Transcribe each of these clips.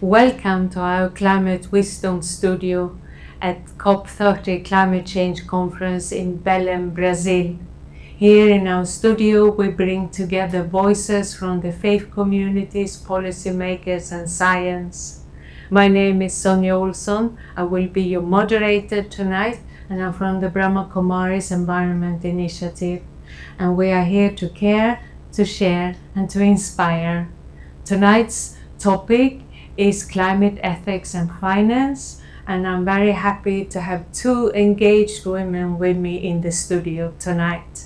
Welcome to our Climate Wisdom Studio at COP30 Climate Change Conference in Belém, Brazil. Here in our studio, we bring together voices from the faith communities, policymakers, and science. My name is Sonja Olsson. I will be your moderator tonight, and I'm from the Brahma Kumaris Environment Initiative. And we are here to care, to share, and to inspire. Tonight's topic is climate ethics and finance, and I'm very happy to have two engaged women with me in the studio tonight.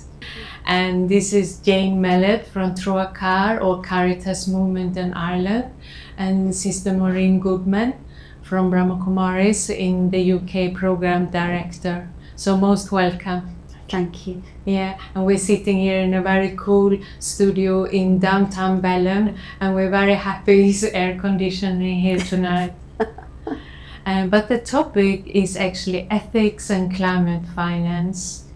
And this is Jane Mellett from Troicaire or Caritas Movement in Ireland, and Sister Maureen Goodman from Brahma Kumaris in the UK Program Director. So most welcome. Thank you. Yeah, and we're sitting here in a very cool studio in downtown Belém, and we're very happy it's air conditioning here tonight. But the topic is actually ethics and climate finance.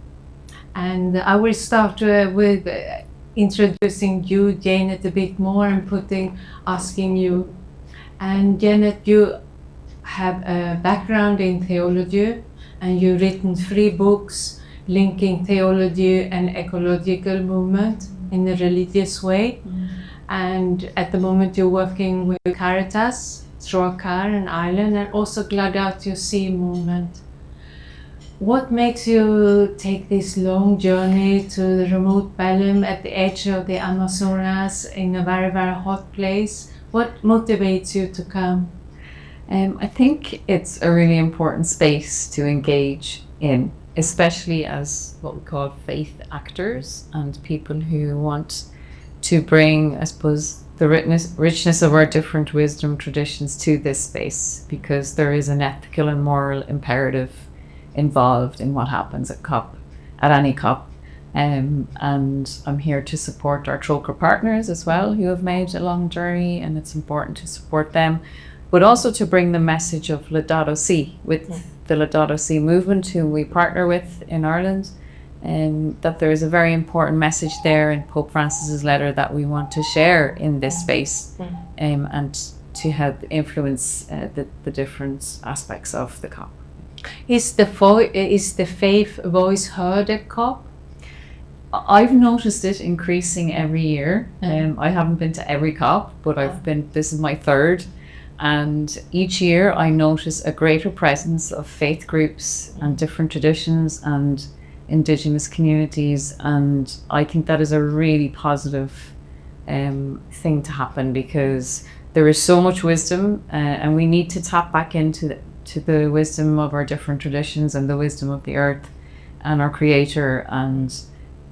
And I will start with introducing you, Janet, a bit more and asking you. And Janet, you have a background in theology, and you've written 3 books linking theology and ecological movement in a religious way. And at the moment you're working with Caritas, Troicaire in Ireland, and also Laudato Si movement. What makes you take this long journey to the remote Belém at the edge of the Amazonas in a very, very hot place? What motivates you to come? I think it's a really important space to engage in, especially as what we call faith actors and people who want to bring, I suppose, the richness of our different wisdom traditions to this space, because there is an ethical and moral imperative involved in what happens at any COP. And I'm here to support our Troicaire partners as well, who have made a long journey, and it's important to support them, but also to bring the message of Laudato Si with the Laudato Si movement, who we partner with in Ireland, and that there is a very important message there in Pope Francis's letter that we want to share in this space, and to help influence the different aspects of the COP. Is the faith voice heard at COP? I've noticed it increasing every year. I haven't been to every COP, but this is my 3rd. And each year I notice a greater presence of faith groups and different traditions and indigenous communities. And I think that is a really positive thing to happen, because there is so much wisdom, and we need to tap back into the wisdom of our different traditions and the wisdom of the earth and our creator. And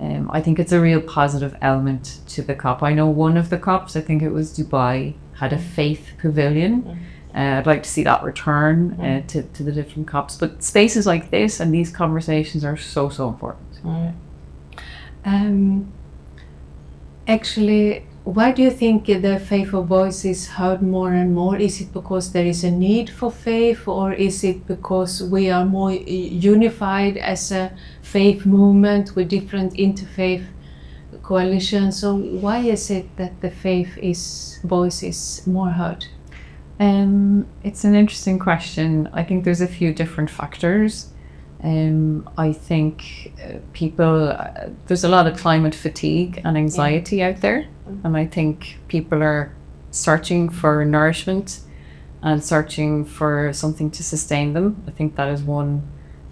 I think it's a real positive element to the COP. I know one of the COPs, I think it was Dubai, had a faith pavilion. I'd like to see that return to the different COPs. But spaces like this and these conversations are so important. Actually, why do you think the faithful voice is heard more and more? Is it because there is a need for faith, or is it because we are more unified as a faith movement with different interfaith coalitions? So why is it that the voice is more heard? It's an interesting question. I think there's a few different factors. I think there's a lot of climate fatigue and anxiety out there, and I think people are searching for nourishment and searching for something to sustain them. I think that is one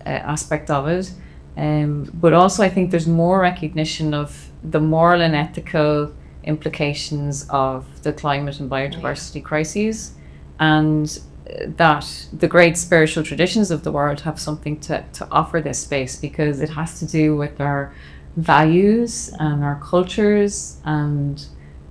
aspect of it. But also I think there's more recognition of the moral and ethical implications of the climate and biodiversity crises, and that the great spiritual traditions of the world have something to offer this space, because it has to do with our values and our cultures, and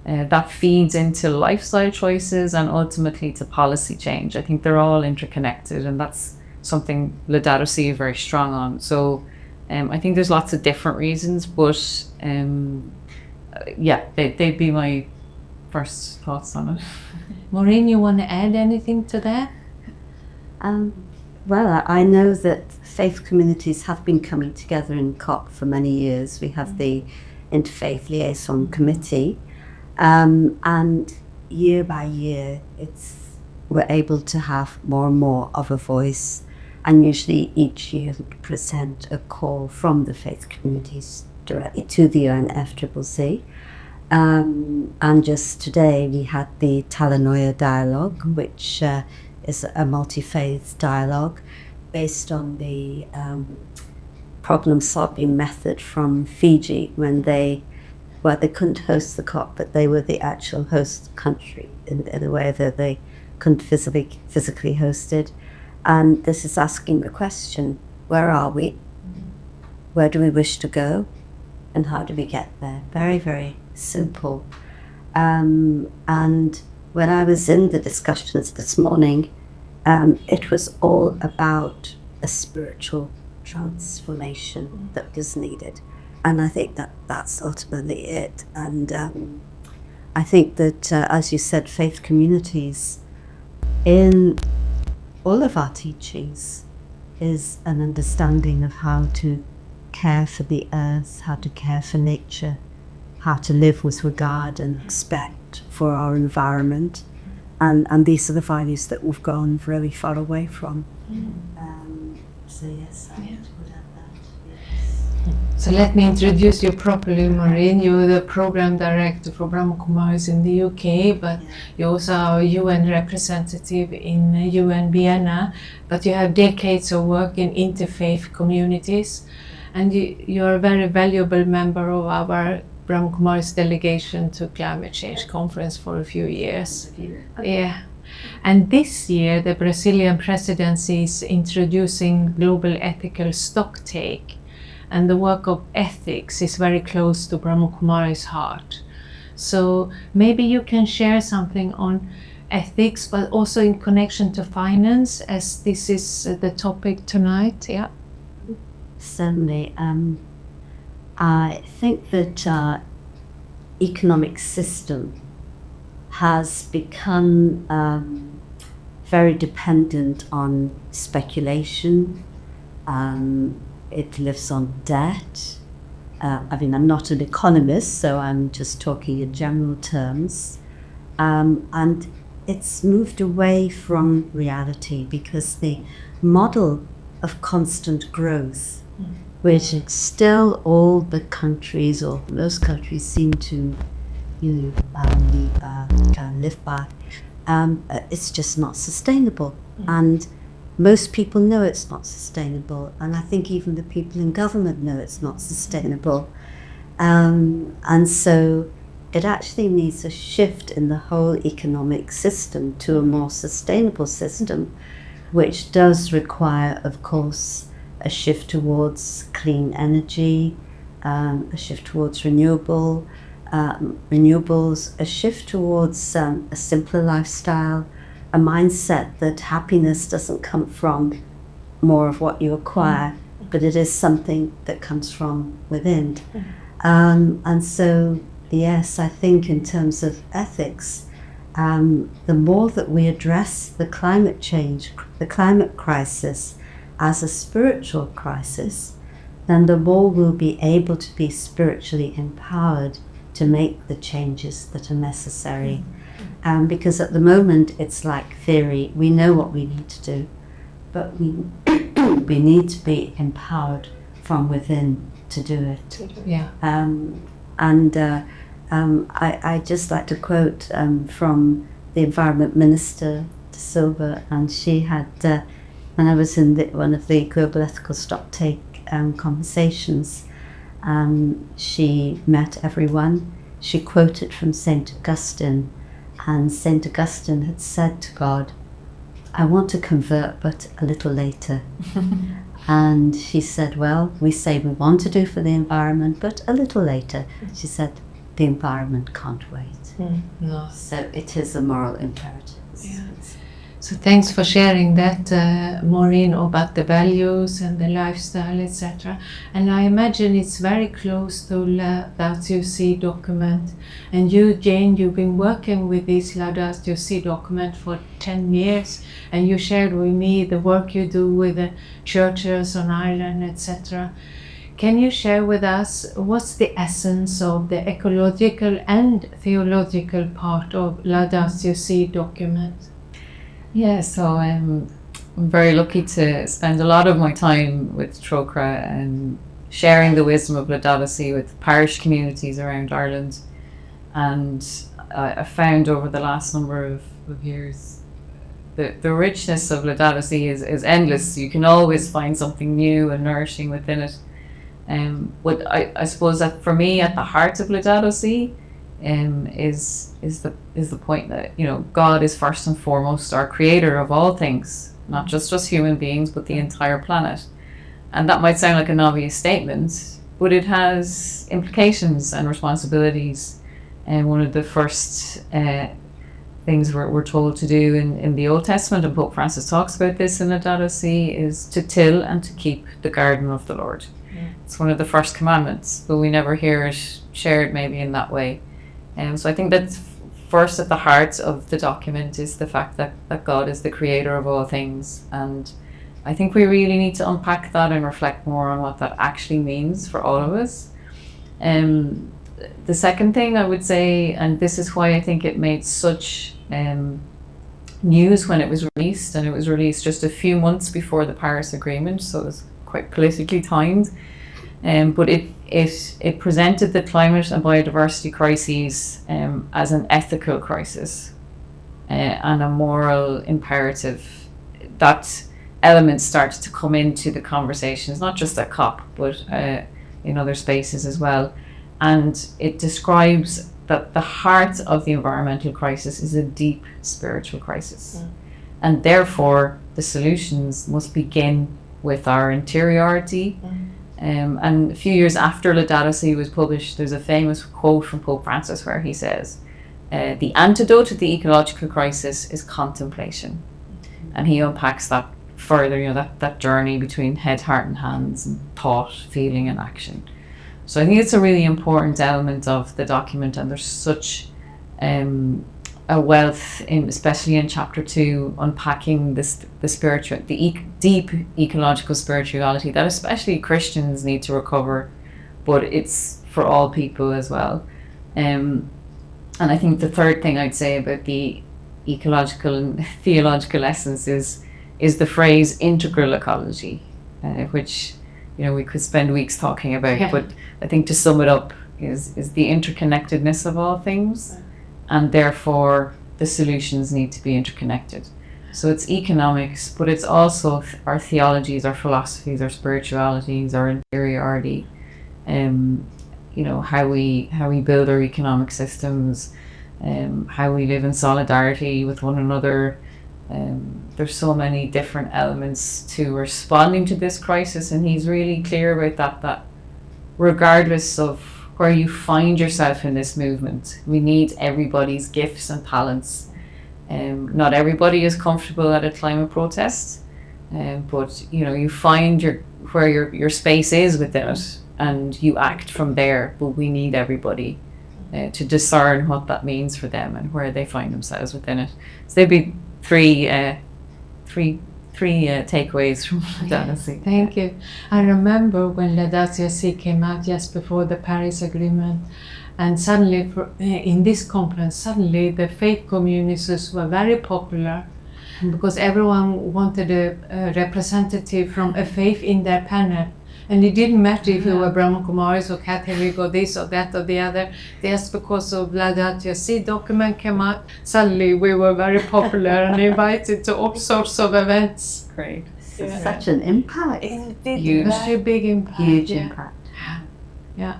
that feeds into lifestyle choices and ultimately to policy change. I think they're all interconnected, and that's something Laudato Si is very strong on. So I think there's lots of different reasons, but they'd be my first thoughts on it. Maureen, you want to add anything to that? Well, I know that faith communities have been coming together in COP for many years. We have the Interfaith Liaison Committee, and year by year we're able to have more and more of a voice. And usually each year we present a call from the faith communities directly to the UNFCCC. And just today we had the Talanoia dialogue, which is a multi-faith dialogue based on the problem-solving method from Fiji when they couldn't host the COP, but they were the actual host country in a way that they couldn't physically host it. And this is asking the question, where are we? Where do we wish to go? And how do we get there? Very, very simple. And when I was in the discussions this morning, it was all about a spiritual transformation that was needed. And I think that that's ultimately it. And I think that, as you said, faith communities, in all of our teachings, is an understanding of how to care for the earth, how to care for nature, how to live with regard and respect for our environment. And these are the values that we've gone really far away from. So yes, I would add that. Yes. So let me introduce you properly, Maureen. You're the program director for Brahma Kumaris in the UK, but you also are a UN representative in UN Vienna, but you have decades of work in interfaith communities, and you're a very valuable member of our Brahma Kumaris delegation to climate change conference for a few years. Yeah. And this year, the Brazilian presidency is introducing global ethical stocktake, and the work of ethics is very close to Brahma Kumaris' heart. So maybe you can share something on ethics, but also in connection to finance, as this is the topic tonight. Yeah. Certainly. I think that our economic system has become very dependent on speculation. It lives on debt. I'm not an economist, so I'm just talking in general terms. And it's moved away from reality because the model of constant growth, which still all the countries, or most countries, seem to live by, it's just not sustainable. And most people know it's not sustainable, and I think even the people in government know it's not sustainable. And so it actually needs a shift in the whole economic system to a more sustainable system, which does require, of course, a shift towards clean energy, a shift towards renewables, a shift towards a simpler lifestyle, a mindset that happiness doesn't come from more of what you acquire, but it is something that comes from within. And so, yes, I think in terms of ethics, the more that we address the climate change, the climate crisis as a spiritual crisis, then the more we'll be able to be spiritually empowered to make the changes that are necessary. Because at the moment it's like theory, we know what we need to do, but we need to be empowered from within to do it. Yeah. I just like to quote from the Environment Minister, De Silva, and she had, when I was in one of the Global Ethical Stocktake conversations, she met everyone. She quoted from St. Augustine, and St. Augustine had said to God, I want to convert, but a little later. And she said, well, we say we want to do for the environment, but a little later. She said, the environment can't wait. No. So it is a moral imperative. Yeah. So thanks for sharing that, Maureen, about the values and the lifestyle, etc. And I imagine it's very close to Laudato Si document. And you, Jane, you've been working with this Laudato Si document for 10 years, and you shared with me the work you do with the churches on Ireland, etc. Can you share with us what's the essence of the ecological and theological part of Laudato Si document? Yeah, so I'm very lucky to spend a lot of my time with Troicaire and sharing the wisdom of Laodicea with parish communities around Ireland. And I found over the last number of years the richness of Laodicea is endless. You can always find something new and nourishing within it. What I suppose that for me, at the heart of Laodicea, is the point that, you know, God is first and foremost our creator of all things, not just us human beings, but the entire planet. And that might sound like an obvious statement, but it has implications and responsibilities. And one of the first things we're told to do in the Old Testament, and Pope Francis talks about this in Laodicea, is to till and to keep the garden of the Lord. It's one of the first commandments, but we never hear it shared maybe in that way. So I think that's first at the heart of the document, is the fact that God is the creator of all things. And I think we really need to unpack that and reflect more on what that actually means for all of us. The second thing I would say, and this is why I think it made such news when it was released, and it was released just a few months before the Paris Agreement, so it was quite politically timed. But it presented the climate and biodiversity crises as an ethical crisis and a moral imperative. That element started to come into the conversations, not just at COP, but in other spaces as well. And it describes that the heart of the environmental crisis is a deep spiritual crisis. And therefore, the solutions must begin with our interiority. And a few years after Laodicea was published, there's a famous quote from Pope Francis where he says, the antidote to the ecological crisis is contemplation. And he unpacks that further, you know, that journey between head, heart and hands, and thought, feeling and action. So I think it's a really important element of the document, and there's such a wealth, especially in chapter 2, unpacking the deep ecological spirituality that especially Christians need to recover, but it's for all people as well. And I think the third thing I'd say about the ecological and theological essence is the phrase integral ecology, which, you know, we could spend weeks talking about, but I think to sum it up is the interconnectedness of all things, and therefore the solutions need to be interconnected. So it's economics, but it's also our theologies, our philosophies, our spiritualities, our interiority, you know, how we build our economic systems, how we live in solidarity with one another. There's so many different elements to responding to this crisis, and he's really clear about that regardless of where you find yourself in this movement, we need everybody's gifts and talents. Not everybody is comfortable at a climate protest, but you know, you find where your space is within it, and you act from there. But we need everybody to discern what that means for them and where they find themselves within it. So there'd be three takeaways from Laodicea. Thank you. I remember when Laodicea came out just before the Paris Agreement, and suddenly in this conference, suddenly the faith communities were very popular because everyone wanted a representative from a faith in their panel. And it didn't matter if you were Brahma Kumaris or Catholic or this or that or the other. Just because of Laodicea document came out, suddenly we were very popular and invited to all sorts of events. Great. Such an impact. Huge. Very big impact. Huge impact. Yeah.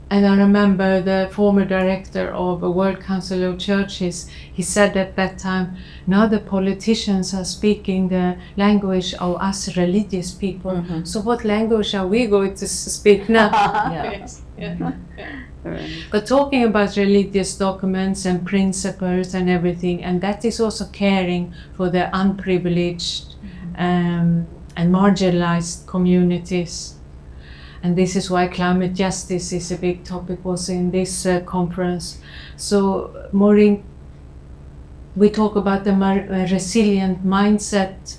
And I remember the former director of the World Council of Churches, he said at that time, now the politicians are speaking the language of us religious people. So what language are we going to speak now? But talking about religious documents and principles and everything, and that is also caring for the unprivileged and marginalized communities. And this is why climate justice is a big topic also in this conference. So, Maureen, we talk about the resilient mindset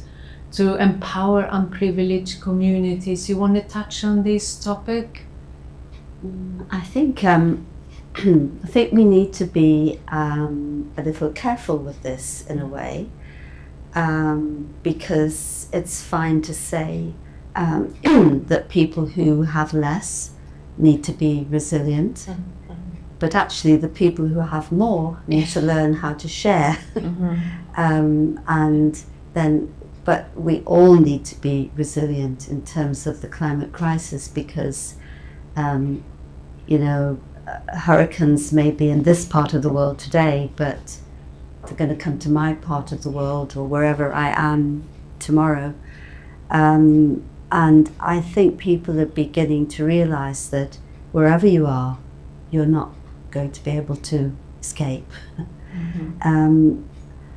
to empower unprivileged communities. You want to touch on this topic? I think we need to be a little careful with this in a way. because it's fine to say that people who have less need to be resilient, but actually the people who have more need to learn how to share. And then, but we all need to be resilient in terms of the climate crisis, because you know, hurricanes may be in this part of the world today, but they're going to come to my part of the world or wherever I am tomorrow. And I think people are beginning to realize that wherever you are, you're not going to be able to escape. And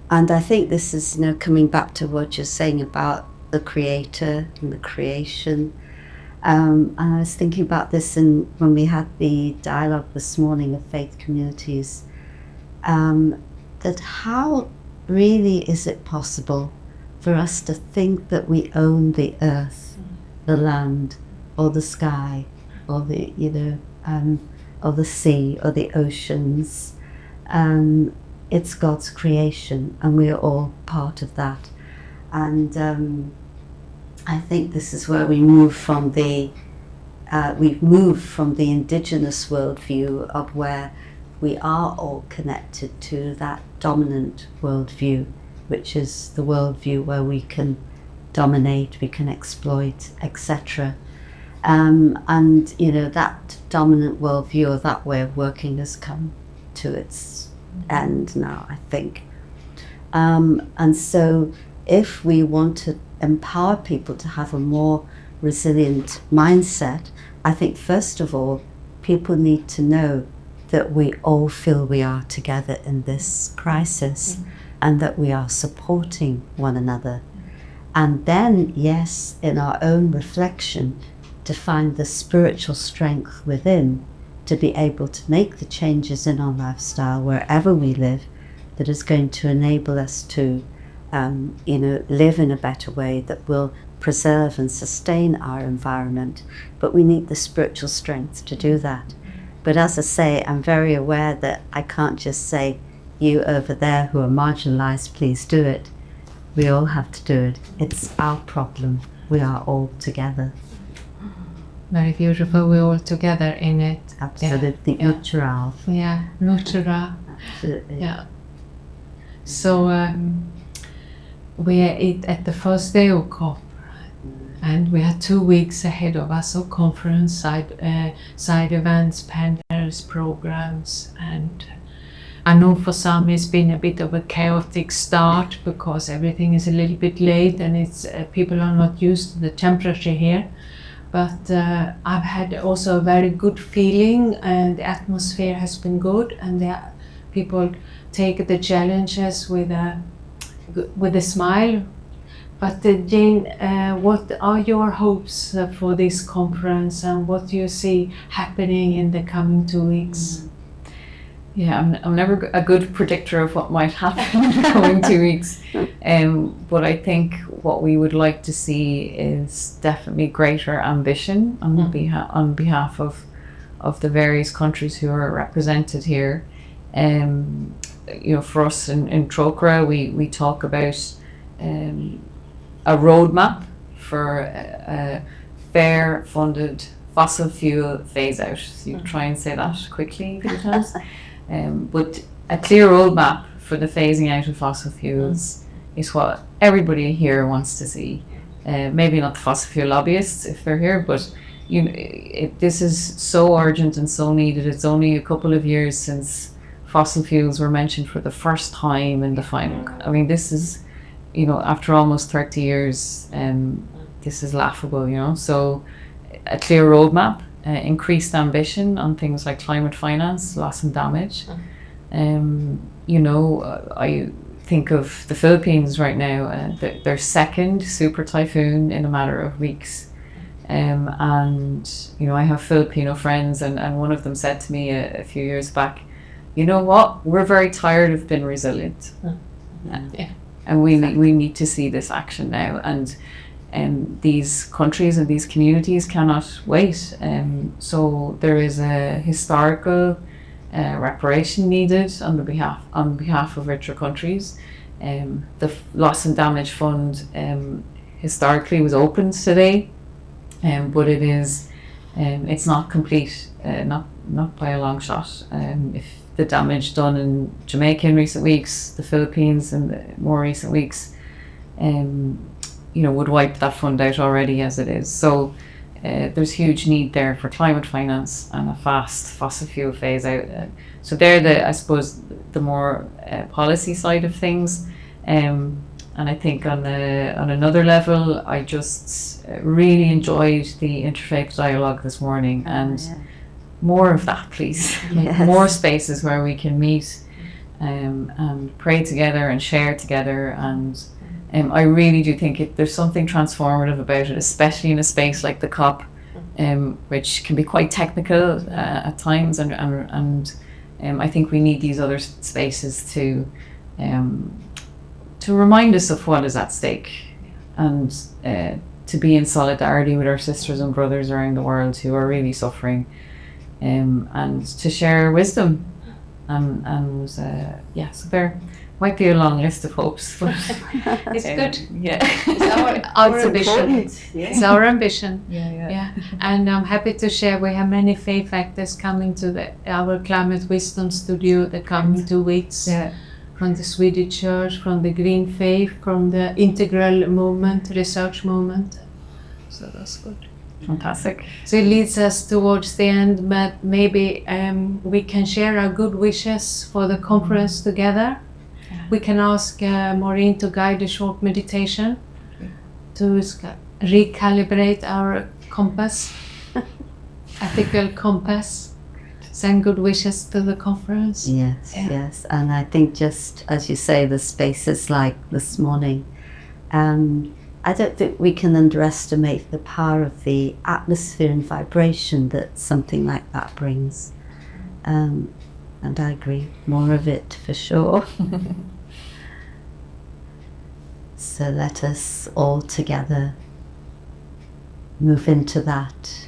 I think this is, you know, coming back to what you're saying about the creator and the creation. And I was thinking about this when we had the dialogue this morning of faith communities, that how really is it possible for us to think that we own the earth, the land, or the sky, or the, you know, or the sea, or the oceans? It's God's creation, and we are all part of that. And I think this is where we move from we've moved from the indigenous worldview of where we are all connected to that dominant worldview, which is the worldview where we can dominate, we can exploit, etc. And you know, that dominant worldview or that way of working has come to its end now, I think. And so if we want to empower people to have a more resilient mindset, I think first of all, people need to know that we all feel we are together in this crisis, and that we are supporting one another. And then, yes, in our own reflection, to find the spiritual strength within to be able to make the changes in our lifestyle wherever we live that is going to enable us to you know, live in a better way that will preserve and sustain our environment. But we need the spiritual strength to do that. But as I say, I'm very aware that I can't just say, you over there who are marginalized, please do it. We all have to do it. It's our problem. We are all together. Very beautiful. We're all together in it. Absolutely. Yeah. Natural. Yeah, natural. Absolutely. Yeah. So we are at the first day of COP, and we have 2 weeks ahead of us of conference, side events, panels, programs, and I know for some it's been a bit of a chaotic start because everything is a little bit late and it's people are not used to the temperature here. But I've had also a very good feeling, and the atmosphere has been good, and people take the challenges with a smile. But Jane, what are your hopes for this conference, and what do you see happening in the coming 2 weeks? Yeah, I'm never a good predictor of what might happen in the coming 2 weeks. But I think what we would like to see is definitely greater ambition on behalf of the various countries who are represented here. You know, for us in Troicaire, we talk about a roadmap for a fair funded fossil fuel phase out. So you try and say that quickly a few times. But a clear roadmap for the phasing out of fossil fuels is what everybody here wants to see. Maybe not the fossil fuel lobbyists if they're here, but you know, this is so urgent and so needed. It's only a couple of years since fossil fuels were mentioned for the first time in the final. I mean, this is, you know, after almost 30 years, this is laughable, you know. So a clear roadmap, increased ambition on things like climate finance, loss and damage. You know, I think of the Philippines right now, their second super typhoon in a matter of weeks. And, you know, I have Filipino friends, and one of them said to me a few years back, you know what, we're very tired of being resilient. Yeah. And we need to see this action now. And these countries and these communities cannot wait. So there is a historical reparation needed on behalf of richer countries. The Loss and Damage Fund historically was opened today, but it's not complete, not by a long shot. If the damage done in Jamaica in recent weeks, the Philippines in more recent weeks, would wipe that fund out already as it is. So there's huge need there for climate finance and a fast fossil fuel phase out. So they're I suppose, the more policy side of things. And I think on another level, I just really enjoyed the interfaith dialogue this morning, and more of that, please. Yes. More spaces where we can meet and pray together and share together. And I really do think there's something transformative about it, especially in a space like the COP, which can be quite technical at times. And I think we need these other spaces to remind us of what is at stake, and to be in solidarity with our sisters and brothers around the world who are really suffering, and to share wisdom. So there might be a long list of hopes, but It's good. Yeah. It's our ambition. It's our ambition. Yeah. And I'm happy to share we have many faith actors coming to our Climate Wisdom Studio the coming 2 weeks. Yeah. From the Swedish Church, from the Green Faith, from the Integral Movement, Research Movement. So that's good. Fantastic. So it leads us towards the end, but maybe we can share our good wishes for the conference together. Yeah. We can ask Maureen to guide a short meditation to recalibrate our compass, ethical compass. Send good wishes to the conference. Yes. And I think, just as you say, the spaces like this morning, I don't think we can underestimate the power of the atmosphere and vibration that something like that brings. And I agree, more of it for sure. So let us all together move into that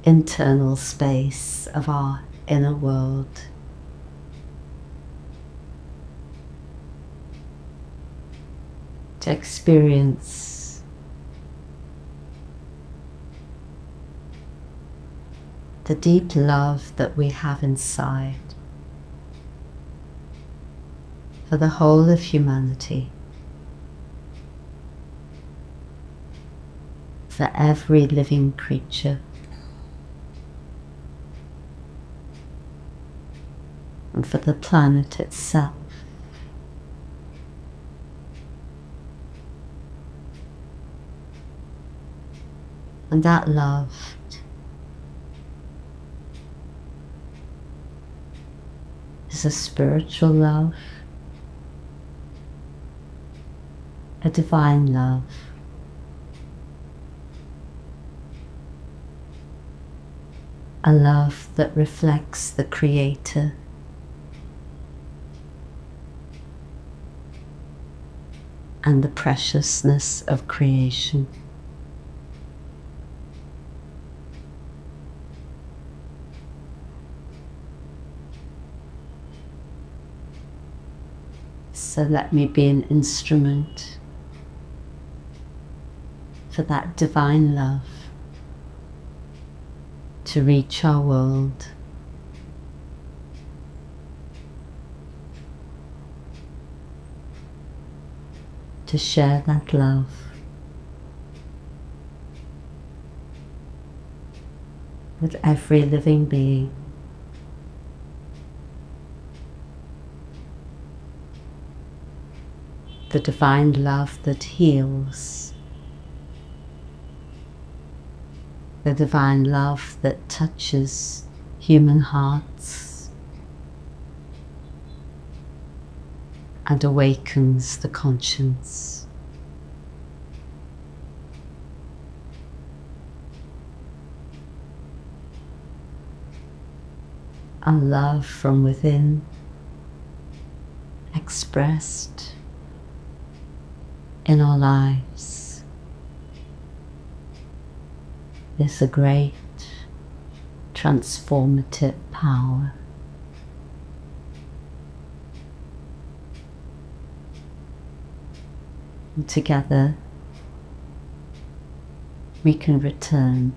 internal space of our inner world. To experience the deep love that we have inside for the whole of humanity, for every living creature, and for the planet itself. And that love is a spiritual love, a divine love, a love that reflects the Creator, and the preciousness of creation. So let me be an instrument for that divine love to reach our world, to share that love with every living being. The divine love that heals, the divine love that touches human hearts and awakens the conscience. A love from within, expressed in our lives, is a great transformative power. And together we can return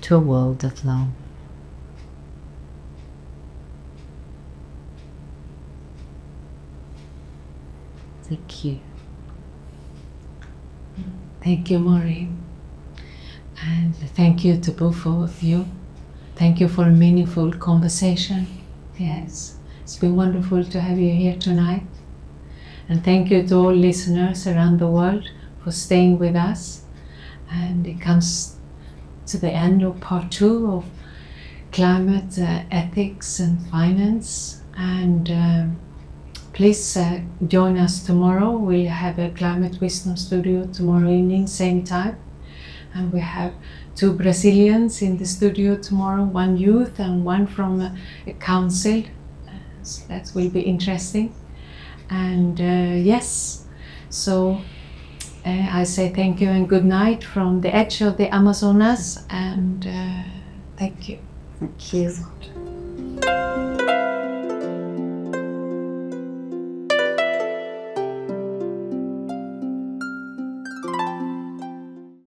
to a world of love. Thank you. Thank you, Maureen. And thank you to both of you. Thank you for a meaningful conversation. Yes, it's been wonderful to have you here tonight. And thank you to all listeners around the world for staying with us. And it comes to the end of part 2 of climate ethics and finance. And please join us tomorrow. We'll have a Climate Wisdom Studio tomorrow evening, same time. And we have 2 Brazilians in the studio tomorrow, 1 youth and 1 from a council. So that will be interesting. And yes, so I say thank you and good night from the edge of the Amazonas, and thank you. Thank you.